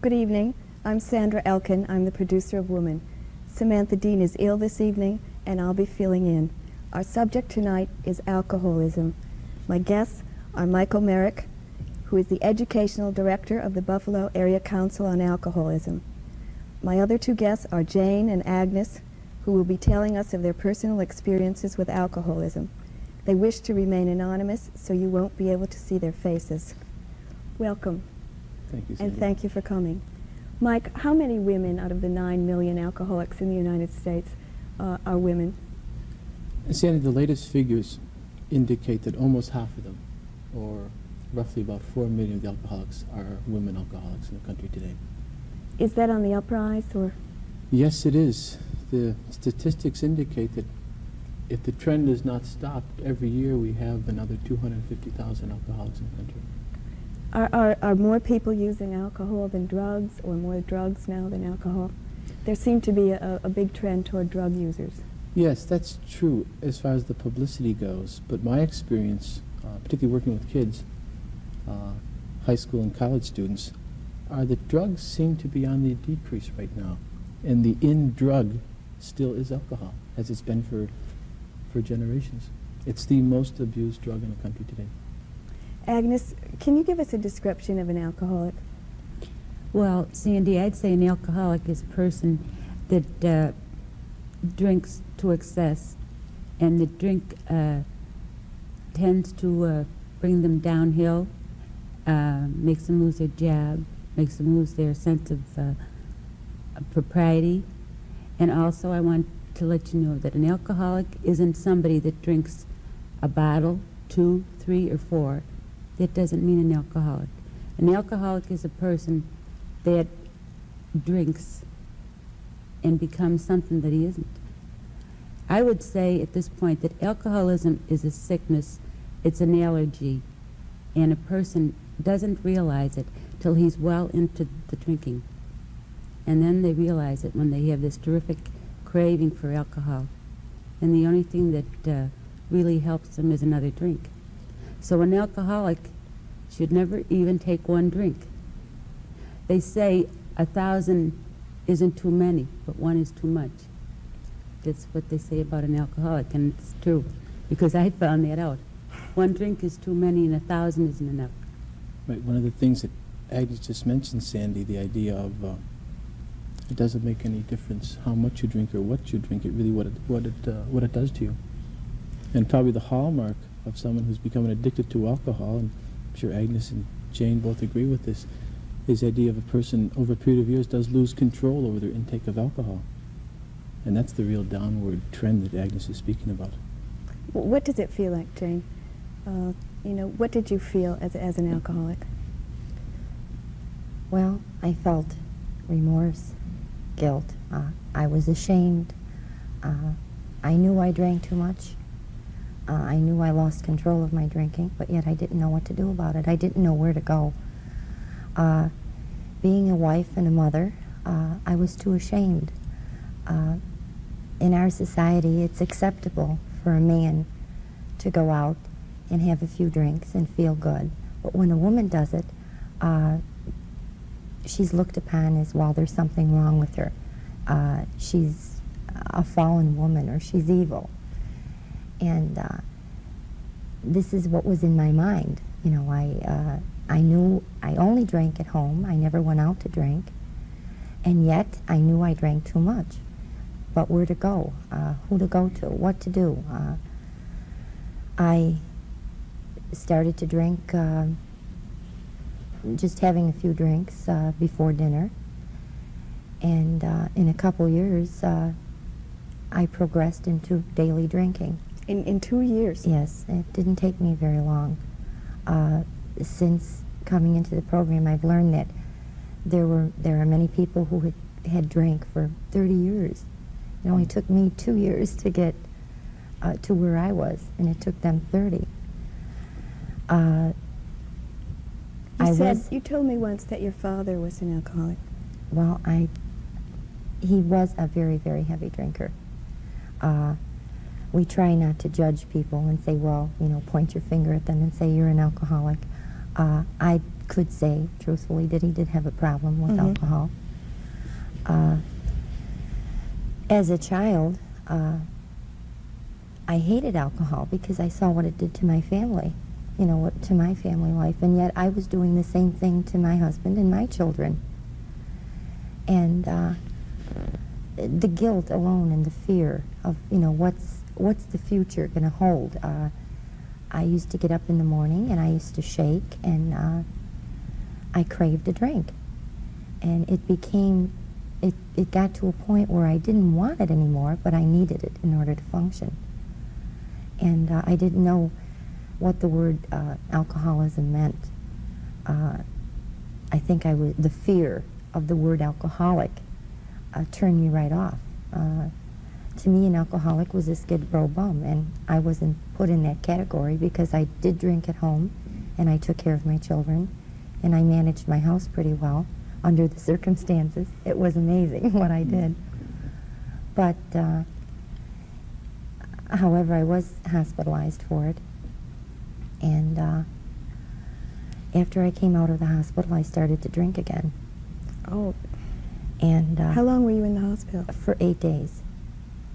Good evening. I'm Sandra Elkin. I'm the producer of Woman. Samantha Dean is ill this evening, and I'll be filling in. Our subject tonight is alcoholism. My guests are Michael Merrick, who is the Educational Director of the Buffalo Area Council on Alcoholism. My other two guests are Jane and Agnes, who will be telling us of their personal experiences with alcoholism. They wish to remain anonymous, so you won't be able to see their faces. Welcome. Thank you, Sandy. And thank you for coming. Mike, how many women out of the 9 million alcoholics in the United States are women? Sandy, the latest figures indicate that almost half of them, or roughly about 4 million of the alcoholics, are women alcoholics in the country today. Is that on the uprise, or? Yes, it is. The statistics indicate that if the trend is not stopped, every year we have another 250,000 alcoholics in the country. Are more people using alcohol than drugs, or more drugs now than alcohol? There seemed to be a big trend toward drug users. Yes, that's true as far as the publicity goes, but my experience, particularly working with kids, high school and college students, are that drugs seem to be on the decrease right now, and the in-drug still is alcohol, as it's been for generations. It's the most abused drug in the country today. Agnes, can you give us a description of an alcoholic? Well, Sandy, I'd say an alcoholic is a person that drinks to excess, and the drink tends to bring them downhill, makes them lose their jab, makes them lose their sense of propriety. And also I want to let you know that an alcoholic isn't somebody that drinks a bottle, 2, 3, or 4. That doesn't mean an alcoholic. An alcoholic is a person that drinks and becomes something that he isn't. I would say at this point that alcoholism is a sickness, it's an allergy, and a person doesn't realize it till he's well into the drinking. And then they realize it when they have this terrific craving for alcohol. And the only thing that really helps them is another drink. So an alcoholic should never even take one drink. They say 1,000 isn't too many, but 1 is too much. That's what they say about an alcoholic, and it's true, because I found that out. 1 drink is too many, and 1,000 isn't enough. Right. One of the things that Agnes just mentioned, Sandy, the idea of it doesn't make any difference how much you drink or what you drink. It really what it does to you. And probably the hallmark of someone who's becoming addicted to alcohol, and I'm sure Agnes and Jane both agree with this, is the idea of a person over a period of years does lose control over their intake of alcohol. And that's the real downward trend that Agnes is speaking about. What does it feel like, Jane? What did you feel as an alcoholic? Well, I felt remorse, guilt. I was ashamed. I knew I drank too much. I knew I lost control of my drinking, but yet I didn't know what to do about it. I didn't know where to go. Being a wife and a mother, I was too ashamed. In our society, it's acceptable for a man to go out and have a few drinks and feel good. But when a woman does it, she's looked upon as, well, there's something wrong with her. She's a fallen woman, or she's evil. And this is what was in my mind. You know, I knew I only drank at home. I never went out to drink. And yet, I knew I drank too much. But where to go? Who to go to? What to do? I started to drink, just having a few drinks before dinner. And in a couple years, I progressed into daily drinking. In 2 years? Yes, it didn't take me very long. Since coming into the program, I've learned that there are many people who had drank for 30 years. It only took me 2 years to get to where I was, and it took them 30. You told me once that your father was an alcoholic. Well, he was a very, very heavy drinker. We try not to judge people and say, well, point your finger at them and say you're an alcoholic. I could say truthfully that he did have a problem with alcohol. As a child, I hated alcohol because I saw what it did to my family, you know, to my family life, and yet I was doing the same thing to my husband and my children. And the guilt alone and the fear of, you know, what's the future going to hold? I used to get up in the morning and I used to shake, and I craved a drink. And it became, it got to a point where I didn't want it anymore, but I needed it in order to function. And I didn't know what the word alcoholism meant. I think the fear of the word alcoholic turned me right off. To me, an alcoholic was a Skid Row bum, and I wasn't put in that category because I did drink at home, and I took care of my children, and I managed my house pretty well under the circumstances. It was amazing what I did. But, however, I was hospitalized for it, and after I came out of the hospital, I started to drink again. Oh. And how long were you in the hospital? For 8 days.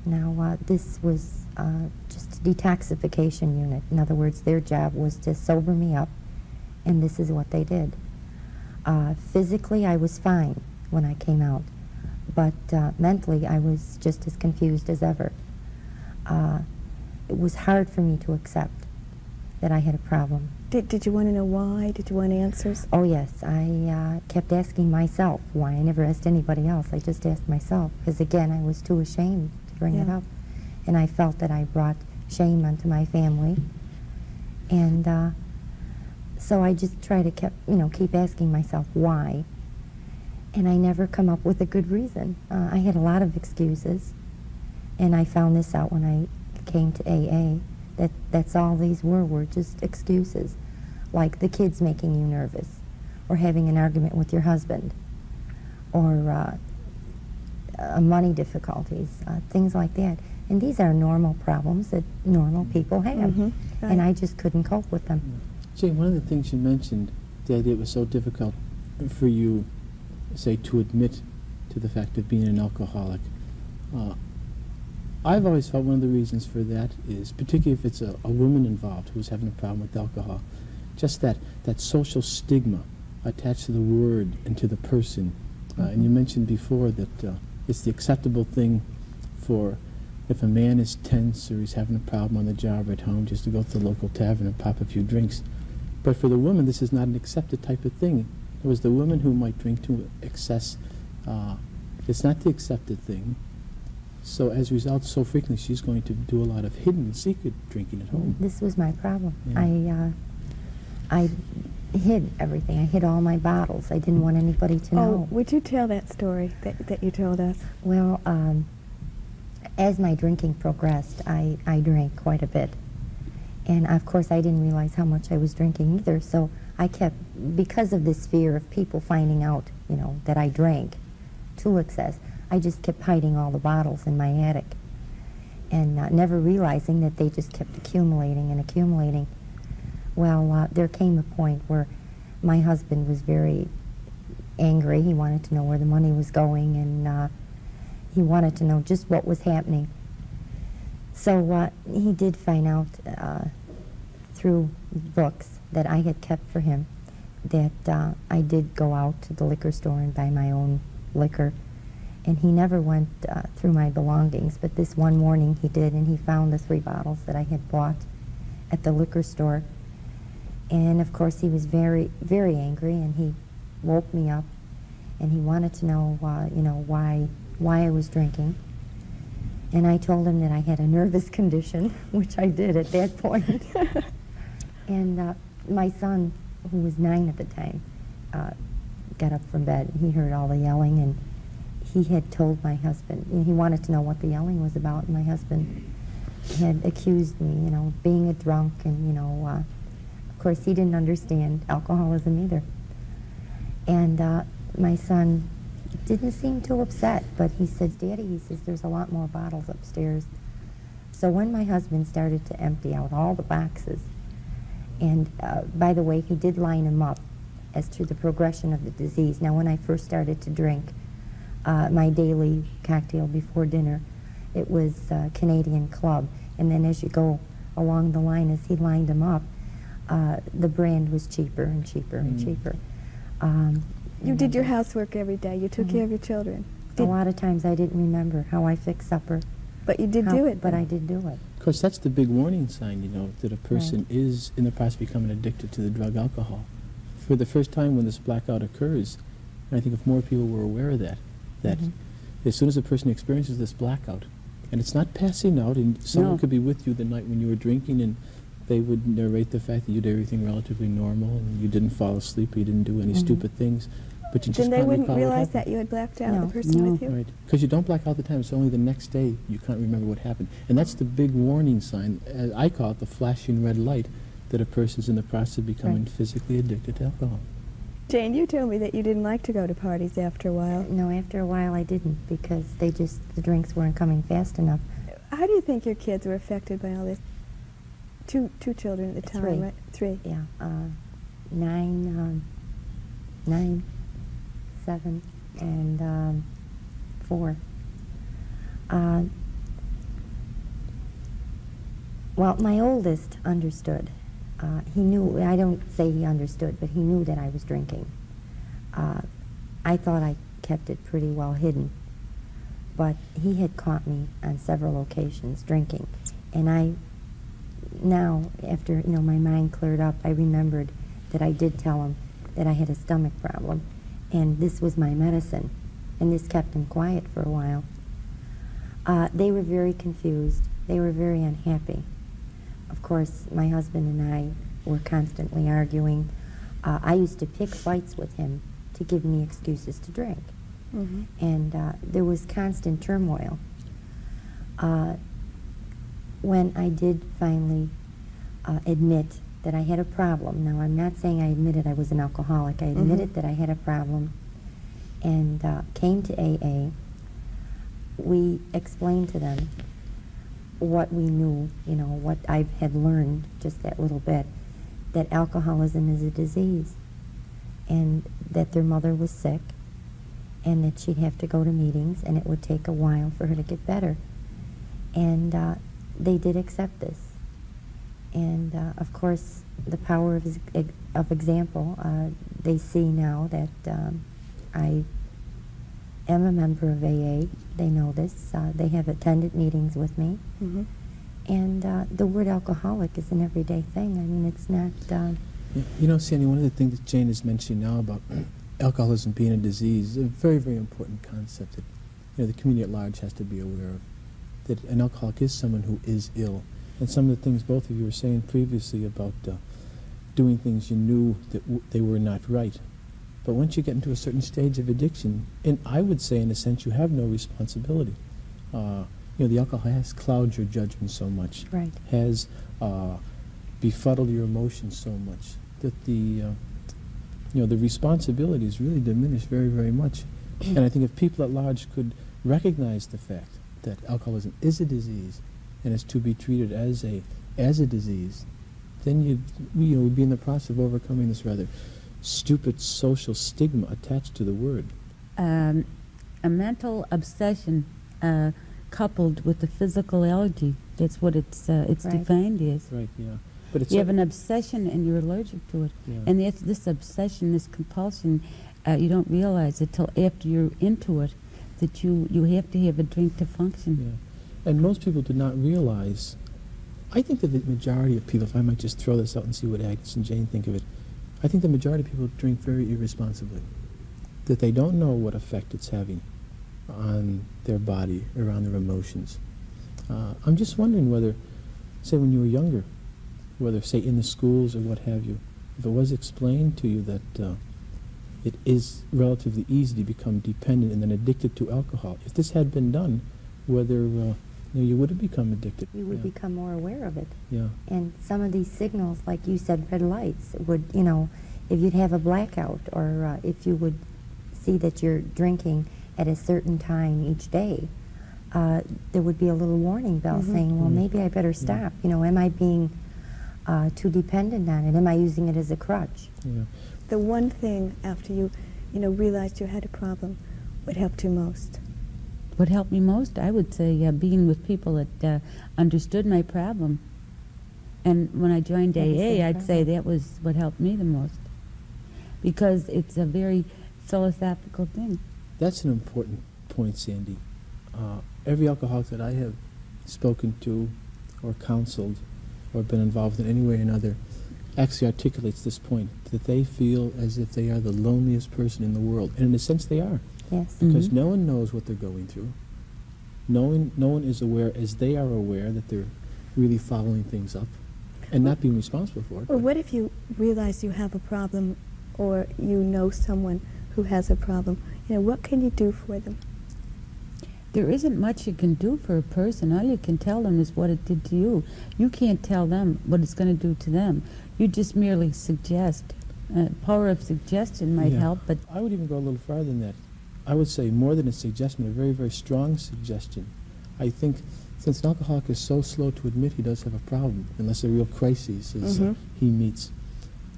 Now, this was just a detoxification unit. In other words, their job was to sober me up, and this is what they did. Physically, I was fine when I came out, but mentally, I was just as confused as ever. It was hard for me to accept that I had a problem. Did you want to know why? Did you want answers? Oh, yes. I kept asking myself why. I never asked anybody else. I just asked myself, because, again, I was too ashamed to bring it up. And I felt that I brought shame onto my family. And so I just tried to keep asking myself why. And I never come up with a good reason. I had a lot of excuses. And I found this out when I came to AA. That's all these were just excuses, like the kids making you nervous, or having an argument with your husband, or money difficulties, things like that. And these are normal problems that normal people have, right. And I just couldn't cope with them. Jane, one of the things you mentioned, the idea it was so difficult for you, say, to admit to the fact of being an alcoholic. I've always felt one of the reasons for that is, particularly if it's a woman involved who's having a problem with alcohol, just that social stigma attached to the word and to the person. And you mentioned before that it's the acceptable thing for, if a man is tense or he's having a problem on the job or at home, just to go to the local tavern and pop a few drinks. But for the woman, this is not an accepted type of thing. It was the woman who might drink to excess. It's not the accepted thing. So as a result, so frequently, she's going to do a lot of hidden, secret drinking at home. This was my problem. Yeah. I hid everything. I hid all my bottles. I didn't want anybody to know. Oh, would you tell that story that you told us? Well, as my drinking progressed, I drank quite a bit. And of course, I didn't realize how much I was drinking either. So I kept, because of this fear of people finding out, that I drank to excess, I just kept hiding all the bottles in my attic, and never realizing that they just kept accumulating and accumulating. Well, there came a point where my husband was very angry. He wanted to know where the money was going, and he wanted to know just what was happening. So he did find out through books that I had kept for him that I did go out to the liquor store and buy my own liquor. And he never went through my belongings, but this one morning he did, and he found the 3 bottles that I had bought at the liquor store. And of course he was very, very angry, and he woke me up, and he wanted to know, why I was drinking. And I told him that I had a nervous condition, which I did at that point. And my son, who was 9 at the time, got up from bed. He heard all the yelling, and he had told my husband, he wanted to know what the yelling was about, and my husband had accused me, of being a drunk, and, of course he didn't understand alcoholism either. And my son didn't seem too upset, but he said, Daddy, he says, there's a lot more bottles upstairs. So when my husband started to empty out all the boxes, and by the way, he did line them up as to the progression of the disease. Now, when I first started to drink, my daily cocktail before dinner, it was Canadian Club. And then as you go along the line, as he lined them up, the brand was cheaper and cheaper and cheaper. You did your housework every day. You took care of your children. A lot of times I didn't remember how I fixed supper. But you did do it. But I did do it. Of course, that's the big warning sign, you know, that a person is in the process of becoming addicted to the drug alcohol. For the first time when this blackout occurs, and I think if more people were aware of that as soon as a person experiences this blackout, and it's not passing out, and someone could be with you the night when you were drinking, and they would narrate the fact that you did everything relatively normal, and you didn't fall asleep, you didn't do any stupid things, but you just Then they can't wouldn't recall realize what that happened. you had blacked out the person with you? Right, because you don't black out the time. It's only the next day you can't remember what happened. And that's the big warning sign, as I call it, the flashing red light, that a person's in the process of becoming physically addicted to alcohol. Jane, you told me that you didn't like to go to parties after a while. No, after a while I didn't, because the drinks weren't coming fast enough. How do you think your kids were affected by all this? Two children at the time, 3. right? 3. Yeah, 9, 7, and 4. Well, my oldest understood. He knew, I don't say he understood, but he knew that I was drinking. I thought I kept it pretty well hidden, but he had caught me on several occasions drinking. And I, now, after, you know, my mind cleared up, I remembered that I did tell him that I had a stomach problem, and this was my medicine, and this kept him quiet for a while. They were very confused. They were very unhappy. Of course, my husband and I were constantly arguing. I used to pick fights with him to give me excuses to drink. And there was constant turmoil. When I did finally admit that I had a problem, now I'm not saying I admitted I was an alcoholic, I admitted that I had a problem and came to AA, we explained to them what we knew, you know, what I had learned, just that little bit, that alcoholism is a disease, and that their mother was sick, and that she'd have to go to meetings, and it would take a while for her to get better. And they did accept this. And of course, the power of example, they see now that I am a member of AA. They know this. They have attended meetings with me. And the word alcoholic is an everyday thing. I mean, it's not... You know, Sandy, one of the things that Jane is mentioning now about alcoholism being a disease is a very, very important concept that, you know, the community at large has to be aware of. That an alcoholic is someone who is ill. And some of the things both of you were saying previously about doing things you knew that they were not right. But once you get into a certain stage of addiction, and I would say in a sense you have no responsibility. You know, the alcohol has clouded your judgment so much, has befuddled your emotions so much, that the, you know, the responsibility is really diminished very, very much. And I think if people at large could recognize the fact that alcoholism is a disease and is to be treated as a disease, then we'd be in the process of overcoming this rather stupid social stigma attached to the word. A mental obsession coupled with a physical allergy. That's what it's defined as. Right, yeah. But it's you have an obsession and you're allergic to it. Yeah. And this obsession, this compulsion, you don't realize it till after you're into it, that you have to have a drink to function. Yeah. And most people do not realize, I think that the majority of people, if I might just throw this out and see what Agnes and Jane think of it, I think the majority of people drink very irresponsibly, that they don't know what effect it's having on their body, or on their emotions. I'm just wondering whether, say when you were younger, whether, say, in the schools or what have you, if it was explained to you that it is relatively easy to become dependent and then addicted to alcohol. If this had been done, whether you would have become addicted. You would become more aware of it. Yeah. And some of these signals, like you said, red lights, would, you know, if you'd have a blackout, or if you would see that you're drinking at a certain time each day, there would be a little warning bell saying, well, maybe I better stop. You know, am I being too dependent on it? Am I using it as a crutch? Yeah. the one thing after you realized you had a problem, what helped you most? What helped me most, I would say, being with people that understood my problem. And when I joined AA, I'd say that was what helped me the most, because it's a very philosophical thing. That's an important point, Sandy. Every alcoholic that I have spoken to or counseled or been involved in any way or another actually articulates this point, that they feel as if they are the loneliest person in the world. And in a sense they are. Yes. Because no one knows what they're going through. No one is aware, as they are aware, that they're really following things up and not being responsible for it. Or what if you realize you have a problem, or you know someone who has a problem? What can you do for them? There isn't much you can do for a person. All you can tell them is what it did to you. You can't tell them what it's going to do to them. You just merely suggest. Power of suggestion might help, but I would even go a little farther than that. I would say more than a suggestion, a very, very strong suggestion. I think since an alcoholic is so slow to admit he does have a problem, unless a real crisis is he meets,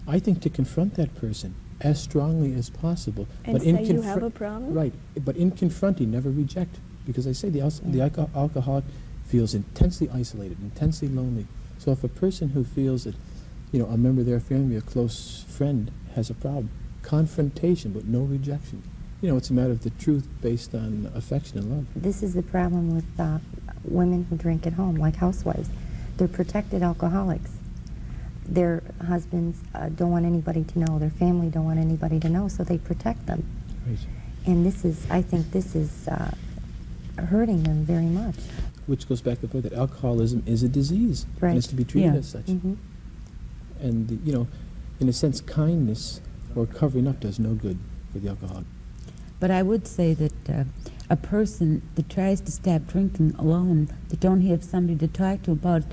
I think to confront that person as strongly as possible. And but say you have a problem? Right, but in confronting, never reject. Because I say the alcoholic feels intensely isolated, intensely lonely. So if a person who feels that, a member of their family, a close friend, has a problem, confrontation but no rejection. It's a matter of the truth based on affection and love. This is the problem with women who drink at home, like housewives. They're protected alcoholics. Their husbands don't want anybody to know. Their family don't want anybody to know, so they protect them. Right. And I think this is hurting them very much. Which goes back to the point that alcoholism is a disease. Right. And it's to be treated as such. Mm-hmm. And, in a sense, kindness or covering up does no good for the alcoholic. But I would say that a person that tries to stop drinking alone, that don't have somebody to talk to about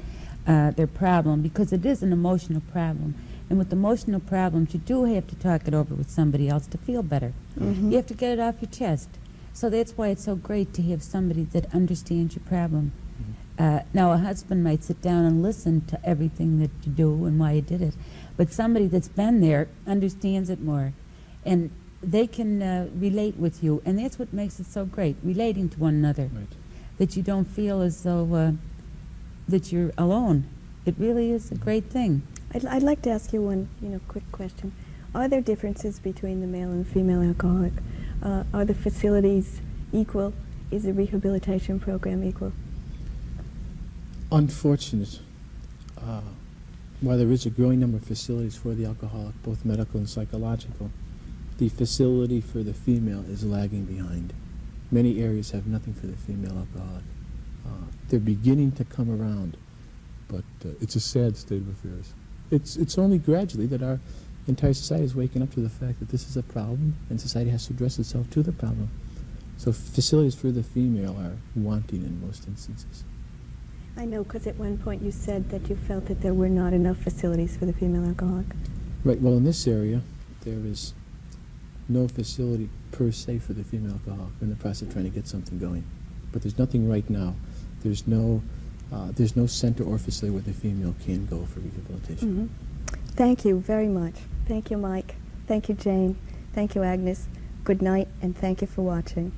their problem, because it is an emotional problem. And with emotional problems, you do have to talk it over with somebody else to feel better. You have to get it off your chest. So that's why it's so great to have somebody that understands your problem. Now, a husband might sit down and listen to everything that you do and why you did it, but somebody that's been there understands it more, and they can relate with you, and that's what makes it so great, relating to one another. Right. That you don't feel as though that you're alone. It really is a great thing. I'd like to ask you one, quick question. Are there differences between the male and female alcoholic? Are the facilities equal? Is the rehabilitation program equal? Unfortunate. While there is a growing number of facilities for the alcoholic, both medical and psychological, the facility for the female is lagging behind. Many areas have nothing for the female alcoholic. They're beginning to come around, but it's a sad state of affairs. It's only gradually that our entire society is waking up to the fact that this is a problem, and society has to address itself to the problem. So facilities for the female are wanting in most instances. I know, because at one point you said that you felt that there were not enough facilities for the female alcoholic. Right, well in this area, there is no facility per se for the female alcoholic. We're in the process of trying to get something going. But there's nothing right now. There's no center or facility where the female can go for rehabilitation. Thank you very much. Thank you, Mike. Thank you, Jane. Thank you, Agnes. Good night, and thank you for watching.